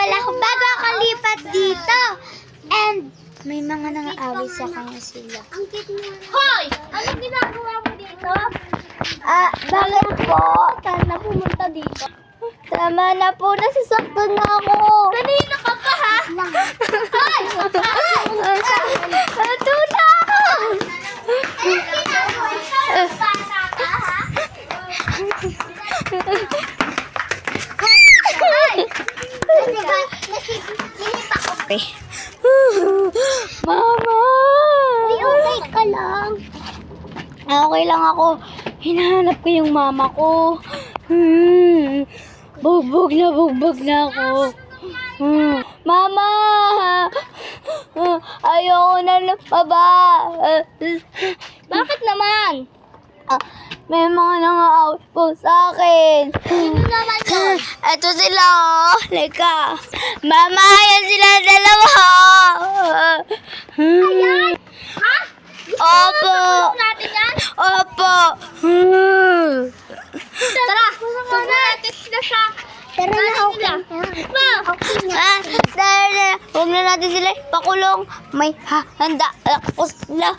pala ako bago ako lipat dito. And may mga nangaaway sa kanya sila. Hoy! Anong ginagawa mo dito? Bakit po? Saan na pumunta dito? Tama na po, nasasaktan na ako. Kanina ka pa, ha? Hoy! Ito na! Mama! Okay ka lang. Okay lang ako. Hinahanap ko yung mama ko. Bugbog na ako. Mama! Ayoko na lumaba. Bakit naman? May mga nangaaway po sa akin. Sino naman yun? Eto sila, oh. Leka. Mama, yan sila dalawa. Ayan! Ha? Opo. Gusto natin yan? Opo. Tara! Huwag na natin sila sa... Tara na, sila. Ma! Huwag na natin sila pakulong. May handa ako sila.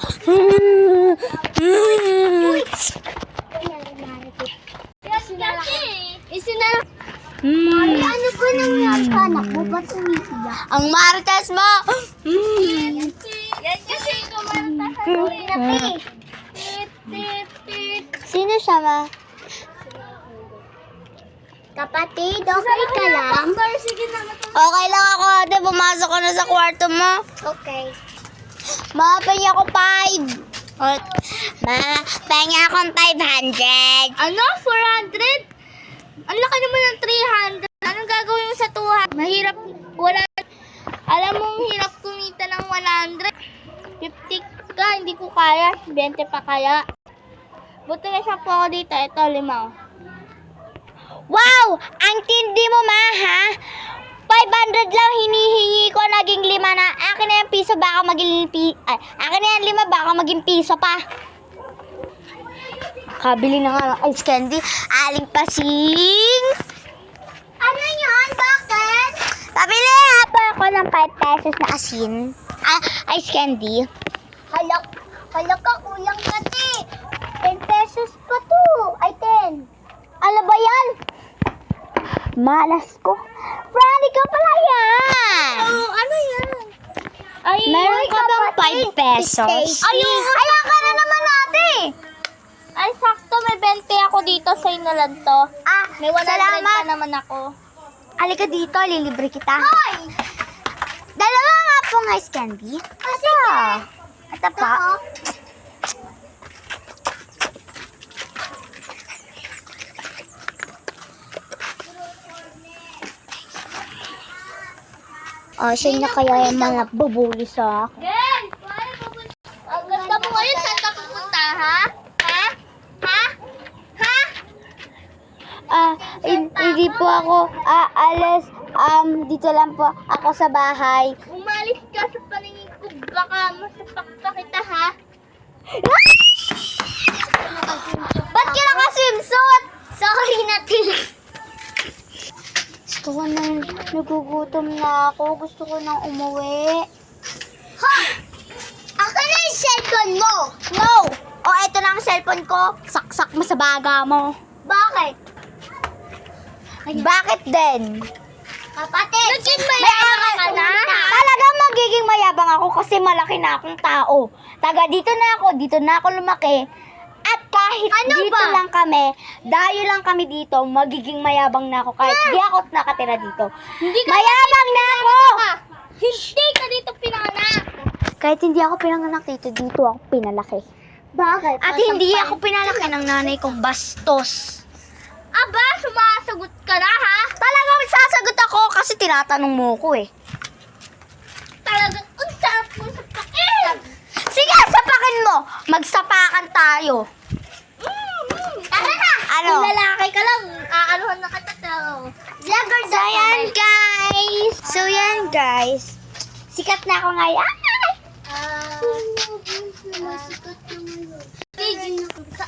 Isinala. Ano ba nangyari sa anak mo? Ba't umiiyak? Ang marites mo. Yan kasi kumanta sa tuloy. Sino siya, ma? Kapatid, okay ka lang? Sige na. Okay lang ako, ate. Pumasok ka na sa kwarto mo. Okay. Ma, pengi ako 5. Ma, pengi akong 500. Ano? 400? Ang laki naman ng 300. Anong gagawin mo sa 200? Mahirap. Wala. Alam mo, hirap kumita ng 100. 50 ka, hindi ko kaya. 20 pa kaya. Buti na siya po ako dito. Ito, 5. Wow! Ang tindi mo, ma, ha? 500 lang hinihingi ko, naging 5 na. Akin na yung piso, baka maging akin na yung 5, baka maging piso pa. Kabili na nga ng ice candy. Aling pasing. Ano yun? Bakit? Pabili nga po ako ng 5 pesos na asin. Ice candy. Hala ka, kulang kasi. 10 pesos pa to. Ay, 10. Ano ba yan? Malas ko. Franny ka pala yan. Ano yan? Ay, Meron ka bang 5 pesos? Ayun ka na naman natin. Ay, sakto. May 20 ako dito. Sa'yo na lang to. May 100 salamat. pa naman ako. Halika dito, lilibre kita. Hoy! Dalawa nga pong ice candy. Sige. Ito pa. Siya na kaya yung mga bubuli sa akin. Gen! Ang ganda mo ngayon. Saan ka pupunta, ha? Ha? Ha? Ha? Hindi po ako aalis. Dito lang po ako sa bahay. Umalis ka sa paningin ko. Baka masapak pa kita, ha? Ba't ka naka-swimsuit? Sorry natin. Gusto ko na, nagugutom na ako. Gusto ko nang umuwi. Ha? Akin na yung cellphone mo. No! Eto na ang cellphone ko. Saksak mo sa baga mo. Bakit? Bakit din? Kapatid, naging mayabang ka na. Talagang magiging mayabang ako kasi malaki na akong tao. Taga dito na ako lumaki. At kahit Ano dito ba? lang kami, dayo lang kami dito, magiging mayabang na ako kahit di ako nakatira dito. Hindi ka Mayabang na ako! Hindi ka dito pinanganak. Kahit hindi ako pinanganak dito ako pinalaki. Bakit? At hindi ako pinalaki ng nanay kong bastos. Aba, sumasagot ka na, ha? Talagang sasagot ako kasi tinatanong mo ko eh. Talagang, ang sarap mo sa pakin. Sige, sapakin mo! Magsapakan tayo. Tara na! Ano? Kung lalaki ka lang, aaruhan na kita to. Vlogger So yan guys. Sikat na ako ngayon.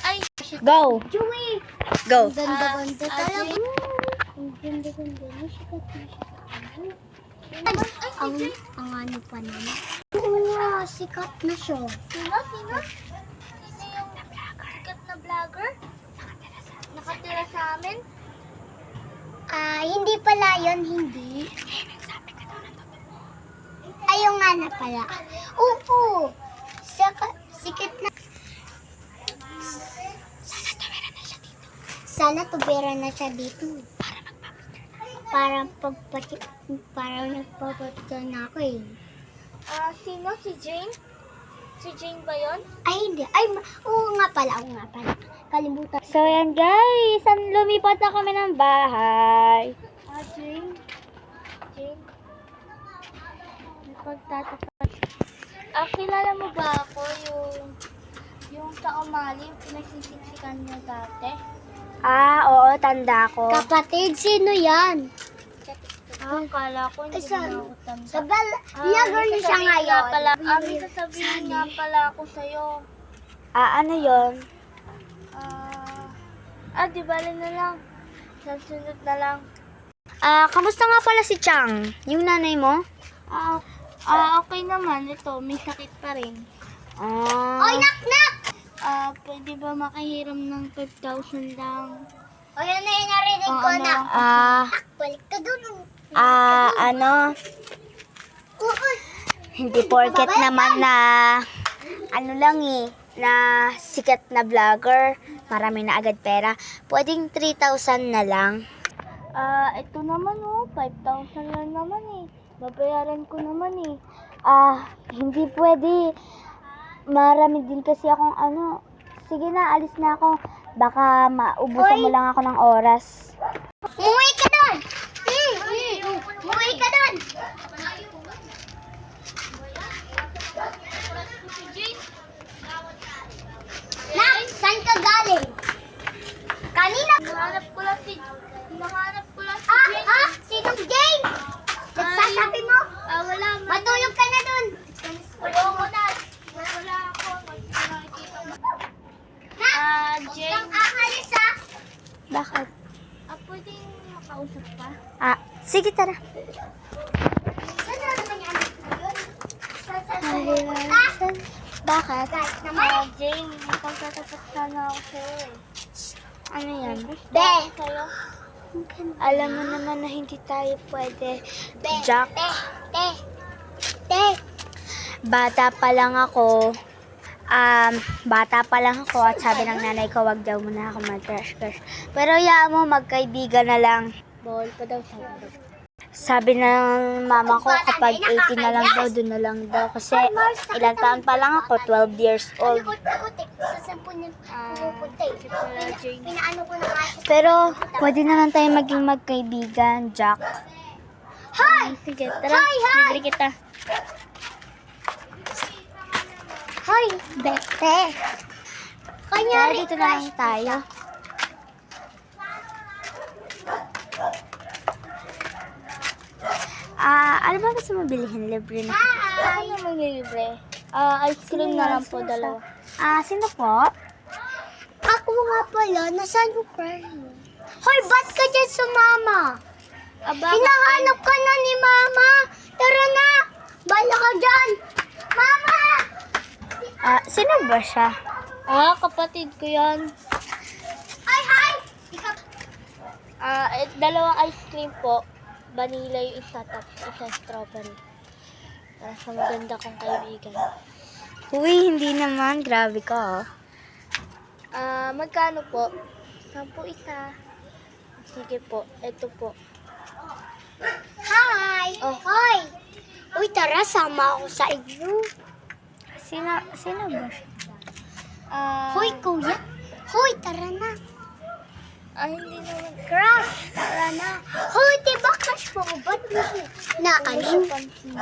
Ay, Go. Joey. Go. Ganda-ganda talaga. Ang ganda-ganda. Sikat na siya. Ang ano pa naman. Oo, sikat na siya. Sino? Sino yung sikat na vlogger? Nakatira sa amin? Hindi pala yun, hindi. Ayun nga na pala. Oo, sikat na. Sana tubera na siya dito. Para nagpapatid na ako eh. Sino? Si Jane? Si Jane ba yun? Ay, hindi. Oo nga pala. Kalimutan. So, yan guys. Lumipat na kami ng bahay. Jane? Jane? Pagtatapat. Kilala mo ba ako yung sa umali, yung pinagsisiksikan niya dati? Oo, tanda ko. Kapatid, sino yan? Akala ko hindi Sa- na ako tanda. Sa vlogger niya siya ngayon. May sasabihin nga pala ako sa'yo. Ano yon? Di bali na lang. Sa sunod na lang. Kamusta nga pala si Chang? Yung nanay mo? Okay naman. Ito, may sakit pa rin. Oy, nak! Pwede ba makahiram ng 5,000 lang? O, yan na yung narinig ko ano? na. Balik ka dun. Hindi porket naman na na sikat na vlogger, marami na agad pera. Pwedeng 3,000 na lang. Ito naman 5,000 lang naman eh. Babayaran ko naman eh. Hindi pwede. Marami din kasi akong Sige na, alis na ako. Baka maubusan mo lang ako ng oras. Umuwi ka dun! Umuwi ka dun! Nak, saan ka galing? Kanina? Hinahanap ko lang si Sinong Jane? Nagsasabi mo? wala. Matulog ka na dun. Ayoko na. Wala ako. Nakikita mo. Jane. Huwag kang aalis ha. Bakit? Pwedeng makausap pa? Sige, tara. Saan na naman yung anak mo yun? Bakit? Guys naman. Jane, magtatapat sana ako sa'yo eh. Ano yan? Be! Sa'yo? Alam mo naman na hindi tayo pwede. Jack, Te. bata pa lang ako. At sabi ng nanay ko, wag daw muna ako mag-crush. Pero mo, magkaibigan na lang. Bawal pa daw sa Sabi ng mama ko, kapag 18 na lang daw, doon na lang daw. Kasi ilang taon pa lang ako, 12 years old. Kutik. Sa 10 niya pupunta eh. Pinaano ko na kasi. Pero, pwede naman tayo maging magkaibigan, Jack. Hoy! Sige, tara. Libre kita. Hoy! Bete! Kanya Tara, dito na lang tayo. Ano ba gusto mo bilhin? Libre na. Ano maglilibre? Ice cream na lang po, dalawa. Sino po? Ako nga pala, nasaan yung crush mo? Hoy, ba't ka dyan sumama? Hinahanap ka na ni Mama. Tara na! Bala ka dyan! Mama! Sino ba siya? Kapatid ko yan. Ay, hi! Dalawang ice cream po. Vanilla yung isa, tapos isa strawberry. Para sa maganda kong kaibigan. Uy, hindi naman. Grabe ka, oh. Magkano po? 10 isa. Sige po, ito po. Hi! Oh. Hoy! Uy, tara, sama ako sa inyo. Sino ba siya? Hoy, kuya. Hoy, tara na. Hindi naman. Crush, tara na. Hoy, diba crush mo ko? Ba't mo na ano? Pansin.